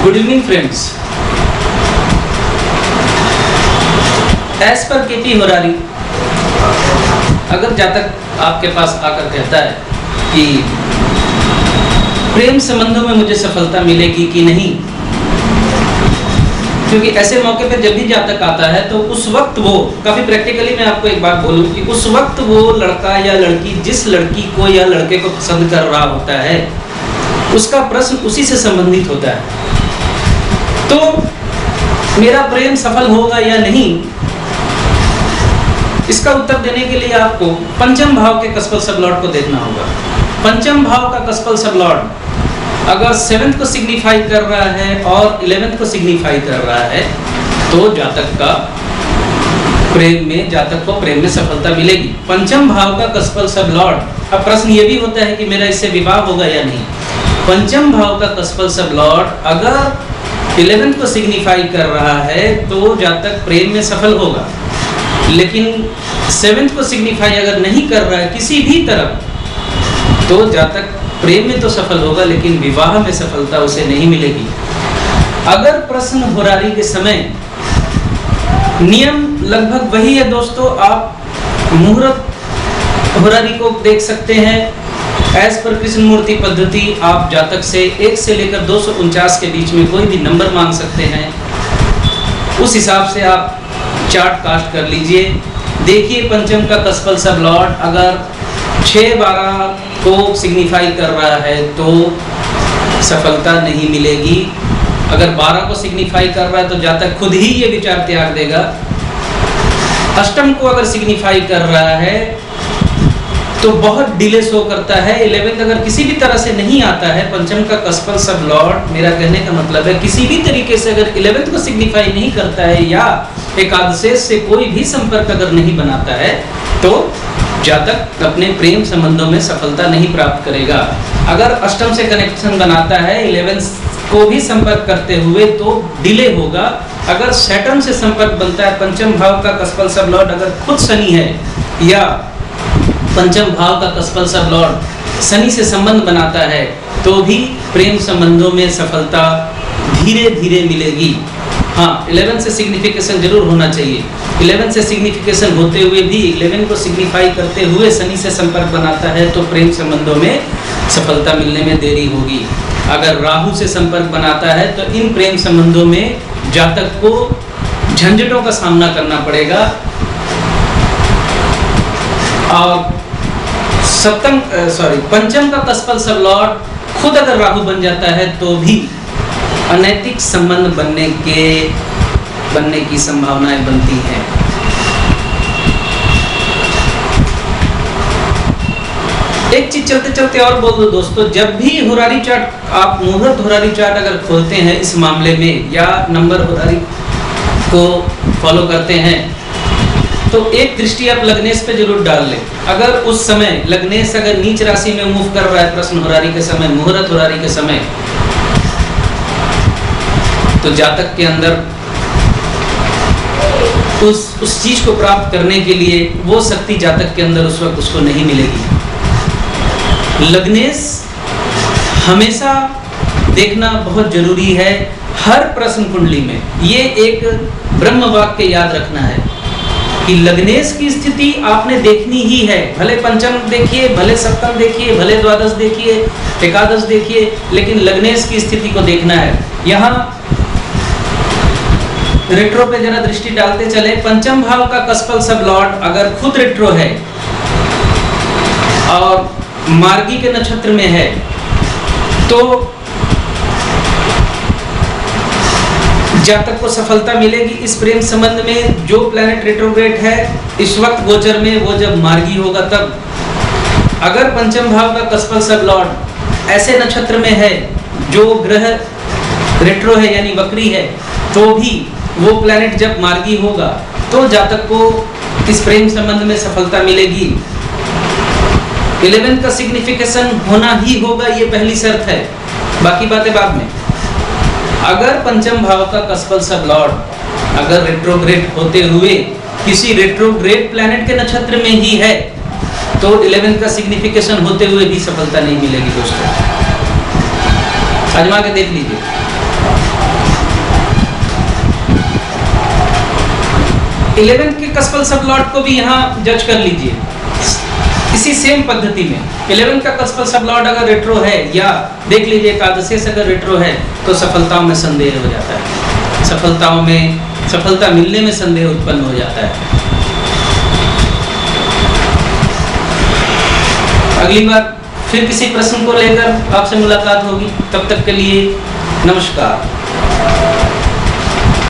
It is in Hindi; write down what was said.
Good evening friends. As per KP Murari, अगर जातक आपके पास आकर कहता है कि प्रेम संबंधों में मुझे सफलता मिलेगी कि नहीं, क्योंकि ऐसे मौके पर जब भी जातक आता है तो उस वक्त वो काफी प्रैक्टिकली, मैं आपको एक बात बोलूं कि उस वक्त वो लड़का या लड़की जिस लड़की को या लड़के को पसंद कर रहा होता है उसका प्रश्न उसी से संबंधित होता है। तो मेरा प्रेम सफल होगा या नहीं, इसका उत्तर देने के लिए आपको पंचम भाव के कस्पल सबलॉर्ड को देखना होगा। पंचम भाव का कस्पल सबलॉर्ड अगर 7th को सिग्निफाई कर रहा है और 11th को सिग्निफाई कर रहा है तो जातक को प्रेम में सफलता मिलेगी। पंचम भाव का कस्पल सबलॉर्ड, अब प्रश्न ये भी होता है कि मेरा इससे विवाह होगा या नहीं। पंचम भाव का कस्पल सबलॉर्ड अगर 11th को सिग्निफाई कर रहा है तो जातक प्रेम में सफल होगा, लेकिन 7th को सिग्निफाई अगर नहीं कर रहा है किसी भी तरफ तो जातक प्रेम में तो सफल होगा लेकिन विवाह में सफलता उसे नहीं मिलेगी। अगर प्रश्न मुरारी के समय नियम लगभग वही है दोस्तों, आप मुहूर्त मुरारी को देख सकते हैं। एज पर कृष्ण मूर्ति पद्धति आप जातक से 1 से लेकर 249 के बीच में कोई भी नंबर मांग सकते हैं, उस हिसाब से आप चार्ट कास्ट कर लीजिए। देखिए पंचम का कस्पल सबलॉर्ड अगर 6-12 को सिग्निफाई कर रहा है तो सफलता नहीं मिलेगी। अगर 12 को सिग्निफाई कर रहा है तो जातक खुद ही ये विचार त्याग देगा। अष्टम को अगर सिग्निफाई कर रहा है तो बहुत डिले शो करता है। 11th अगर किसी भी तरह से नहीं आता है पंचम का कस्पल सबलॉर्ड, मेरा कहने का मतलब है किसी भी तरीके से अगर 11th को सिग्निफाई नहीं करता है या एकादशेष से कोई भी संपर्क अगर नहीं बनाता है तो जातक अपने प्रेम संबंधों में सफलता नहीं प्राप्त करेगा। अगर अष्टम से कनेक्शन बनाता है 11th को भी संपर्क करते हुए तो डिले होगा। अगर सैटर्न से संपर्क बनता है, पंचम भाव का कस्पल सबलॉर्ड अगर खुद शनि है या पंचम भाव का कस्पल सबलॉर्ड शनि से संबंध बनाता है तो भी प्रेम संबंधों में सफलता धीरे धीरे मिलेगी। हाँ, 11 से सिग्निफिकेशन जरूर होना चाहिए। 11 से सिग्निफिकेशन होते हुए भी 11 को सिग्निफाई करते हुए शनि से संपर्क बनाता है तो प्रेम संबंधों में सफलता मिलने में देरी होगी। अगर राहु से संपर्क बनाता है तो इन प्रेम संबंधों में जातक को झंझटों का सामना करना पड़ेगा। और पंचम का कस्पल सबलॉर्ड खुद अगर राहु बन जाता है तो भी अनैतिक संबंध बनने की संभावनाएं बनती हैं। एक चीज चलते चलते और बोल दो दोस्तों, जब भी हुरारी चार्ट आप मुहूर्त हुरारी चार्ट अगर खोलते हैं इस मामले में या नंबर हुरारी को फॉलो करते हैं तो एक दृष्टि आप लग्नेश पे जरूर डाल लें। अगर उस समय लग्नेश अगर नीच राशि में मूव कर रहा है प्रश्न हुरारी के समय, मुहूर्त हुरारी के समय, तो जातक के अंदर उस चीज को प्राप्त करने के लिए वो शक्ति जातक के अंदर उस वक्त उसको नहीं मिलेगी। लग्नेश हमेशा देखना बहुत जरूरी है हर प्रश्न कुंडली में। ये एक ब्रह्म वाक्य याद रखना है कि लग्नेश की स्थिति आपने देखनी ही है। भले पंचम देखिए, भले सप्तम देखिए, भले द्वादश देखिए, एकादश देखिए, लेकिन लग्नेश की स्थिति को देखना है। यहाँ रेट्रो पे जरा दृष्टि डालते चले। पंचम भाव का कस्पल सबलॉर्ड अगर खुद रेट्रो है और मार्गी के नक्षत्र में है तो जातक को सफलता मिलेगी इस प्रेम संबंध में। जो प्लैनेट रेट्रोग्रेड है इस वक्त गोचर में, वो जब मार्गी होगा तब। अगर पंचम भाव का कस्पल सबलॉर्ड ऐसे नक्षत्र में है जो ग्रह रेट्रो है यानी वक्री है तो भी वो प्लैनेट जब मार्गी होगा तो जातक को इस प्रेम संबंध में सफलता मिलेगी। 11 का सिग्निफिकेशन होना ही होगा, ये पहली शर्त है, बाकी बातें बाद में। अगर पंचम भाव का कस्पल सबलॉर्ड अगर रेट्रोग्रेड होते हुए किसी रेट्रोग्रेड प्लैनेट के नक्षत्र में ही है तो 11 का सिग्निफिकेशन होते हुए भी सफलता नहीं मिलेगी दोस्तों। आजमा के देख लीजिए। 11 के कस्पल सब लॉर्ड को भी यहाँ जज कर लीजिए इसी सेम पद्धति में। 11 का कस्पल सब लॉर्ड अगर रेट्रो है, या देख लीजिए एकादशेष अगर रेट्रो है, तो सफलताओं में संदेह हो जाता है, सफलता मिलने में संदेह उत्पन्न हो जाता है। अगली बार फिर किसी प्रश्न को लेकर आपसे मुलाकात होगी। तब तक के लिए नमस्कार।